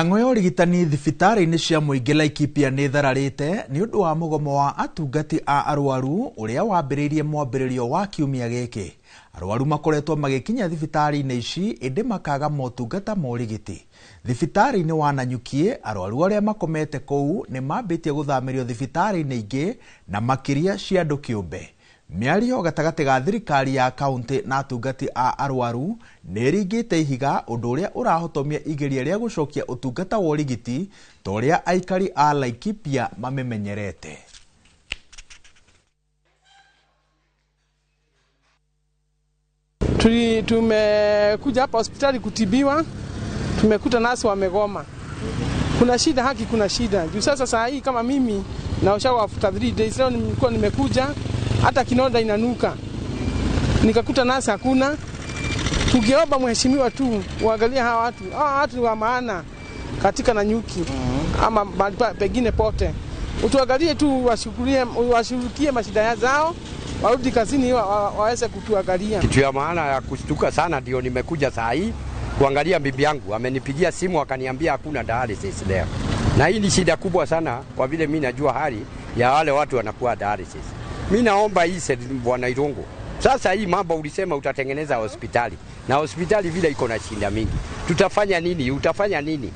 Ang'o ya ũrigitani thibitarĩ-inĩ cia mũingĩ Laikipia nĩ thararĩte nĩ ũndũ wa mũgomo wa atungati a arwaru ũrĩa wambĩrĩirie mwambĩrĩrio wa kiumia gĩkĩ. Arwaru makoretwo magĩkinya thibitarĩ-inĩ ici ĩndĩ makaga motungata ma ũrigiti. Thibitarĩ-inĩ wa Nanyuki, arwaru arĩa makomete kũu nĩ mambĩtie gũthamĩrio thibitarĩ-inĩ ingĩ na makĩria cia andũ kĩũmbe. Mĩario gatagatĩ ga thirikari ya kaunti na atungati a arwaru nĩ ĩringĩte ihiga ũndũ ũrĩa ũrahotomia igeria rĩa gũcokia ũtungata wa ũrigiti ta ũrĩa aikari a Laikipia mamĩmenyerete. Tumekuja hapa hospitali kutibiwa, tumekuta nasi wamegoma. Kuna shida haki, kuna shida. Juu sasa saa hii kama mimi naoshawa after 3 days, leo nilikuwa nimekuja hata kinonda inanuka. Nikakuta nasi hakuna. Tungeomba mheshimiwa tu uangalie hawa watu wa maana katika Nanyuki ama pengine pote. Utuangalie tu, washughulikie mashida zao, warudi kazini waweze kutuangalia. Kitu ya maana ya kushtuka sana ndio nimekuja saa hii kuangalia bibi yangu. Amenipigia simu akaniambia hakuna dialysis leo. Na hii ni shida kubwa sana kwa vile mimi najua hali ya wale watu wanakuwa dialysis. Mimi naomba hii Bwana Irongo. Sasa hii mambo ulisema utatengeneza hospitali. Na hospitali vile iko na shida mingi. Tutafanya nini? Utafanya nini?